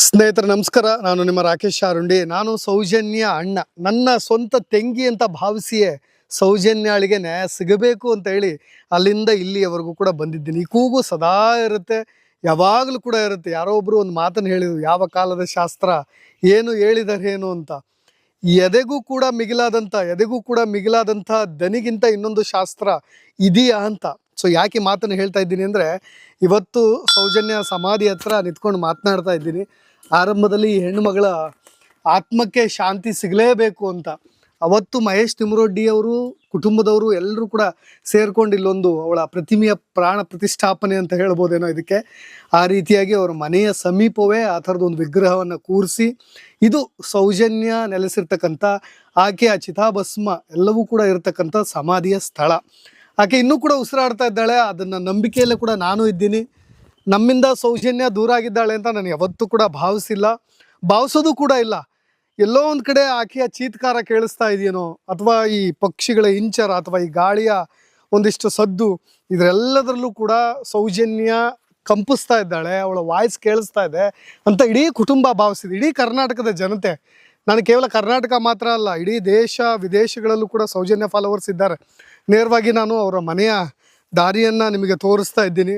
ಸ್ನೇಹಿತರೆ ನಮಸ್ಕಾರ. ನಾನು ನಿಮ್ಮ ರಾಕೇಶ್ ಆರುಂಡಿ. ನಾನು ಸೌಜನ್ಯ ಅಣ್ಣ. ನನ್ನ ಸ್ವಂತ ತಂಗಿ ಅಂತ ಭಾವಿಸಿಯೇ ಸೌಜನ್ಯಾಳಿಗೆ ನ್ಯಾಯ ಸಿಗಬೇಕು ಅಂತ ಹೇಳಿ ಅಲ್ಲಿಂದ ಇಲ್ಲಿಯವರೆಗೂ ಕೂಡ ಬಂದಿದ್ದೀನಿ. ಈ ಕೂಗು ಸದಾ ಇರುತ್ತೆ, ಯಾವಾಗಲೂ ಕೂಡ ಇರುತ್ತೆ. ಯಾರೋ ಒಬ್ಬರು ಒಂದು ಮಾತನ್ನು ಹೇಳಿದರು, ಯಾವ ಕಾಲದ ಶಾಸ್ತ್ರ ಏನು ಹೇಳಿದರೇನು ಅಂತ. ಎದೆಗೂ ಕೂಡ ಮಿಗಿಲಾದಂಥ ದನಿಗಿಂತ ಇನ್ನೊಂದು ಶಾಸ್ತ್ರ ಇದೆಯಾ ಅಂತ. ಸೊ ಯಾಕೆ ಮಾತನ್ನು ಹೇಳ್ತಾ ಇದ್ದೀನಿ ಅಂದರೆ, ಇವತ್ತು ಸೌಜನ್ಯ ಸಮಾಧಿ ಹತ್ರ ನಿಂತ್ಕೊಂಡು ಮಾತನಾಡ್ತಾ ಇದ್ದೀನಿ. ಆರಂಭದಲ್ಲಿ ಈ ಹೆಣ್ಣುಮಗಳ ಆತ್ಮಕ್ಕೆ ಶಾಂತಿ ಸಿಗಲೇಬೇಕು ಅಂತ ಅವತ್ತು ಮಹೇಶ್ ತಿಮ್ಮರೊಡ್ಡಿ ಅವರು ಕುಟುಂಬದವರು ಎಲ್ಲರೂ ಕೂಡ ಸೇರ್ಕೊಂಡು ಇಲ್ಲೊಂದು ಅವಳ ಪ್ರತಿಮೆಯ ಪ್ರಾಣ ಪ್ರತಿಷ್ಠಾಪನೆ ಅಂತ ಹೇಳ್ಬೋದೇನೋ ಇದಕ್ಕೆ. ಆ ರೀತಿಯಾಗಿ ಅವರ ಮನೆಯ ಸಮೀಪವೇ ಆ ಥರದೊಂದು ವಿಗ್ರಹವನ್ನು ಕೂರಿಸಿ, ಇದು ಸೌಜನ್ಯ ನೆಲೆಸಿರ್ತಕ್ಕಂಥ, ಆಕೆಯ ಚಿತಾಭಸ್ಮ ಎಲ್ಲವೂ ಕೂಡ ಇರತಕ್ಕಂಥ ಸಮಾಧಿಯ ಸ್ಥಳ. ಆಕೆ ಇನ್ನೂ ಕೂಡ ಉಸಿರಾಡ್ತಾ ಇದ್ದಾಳೆ. ಅದನ್ನು ನಂಬಿಕೆಯಲ್ಲೇ ಕೂಡ ನಾನು ಇದ್ದೀನಿ. ನಮ್ಮಿಂದ ಸೌಜನ್ಯ ದೂರ ಆಗಿದ್ದಾಳೆ ಅಂತ ನಾನು ಯಾವತ್ತೂ ಕೂಡ ಭಾವಿಸೋದು ಕೂಡ ಇಲ್ಲ. ಎಲ್ಲೋ ಒಂದು ಕಡೆ ಆಕೆಯ ಚೀತ್ಕಾರ ಕೇಳಿಸ್ತಾ ಇದೆಯೇನೋ, ಅಥವಾ ಈ ಪಕ್ಷಿಗಳ ಇಂಚರ, ಅಥವಾ ಈ ಗಾಳಿಯ ಒಂದಿಷ್ಟು ಸದ್ದು, ಇದರೆಲ್ಲದರಲ್ಲೂ ಕೂಡ ಸೌಜನ್ಯ ಕಂಪಿಸ್ತಾ ಇದ್ದಾಳೆ, ಅವಳ ವಾಯ್ಸ್ ಕೇಳಿಸ್ತಾ ಇದೆ ಅಂತ ಇಡೀ ಕುಟುಂಬ ಭಾವಿಸಿದೆ. ಇಡೀ ಕರ್ನಾಟಕದ ಜನತೆ, ನಾನು ಕೇವಲ ಕರ್ನಾಟಕ ಮಾತ್ರ ಅಲ್ಲ, ಇಡೀ ದೇಶ ವಿದೇಶಗಳಲ್ಲೂ ಕೂಡ ಸೌಜನ್ಯ ಫಾಲೋವರ್ಸ್ ಇದ್ದಾರೆ. ನೇರವಾಗಿ ನಾನು ಅವರ ಮನೆಯ ದಾರಿಯನ್ನು ನಿಮಗೆ ತೋರಿಸ್ತಾ ಇದ್ದೀನಿ.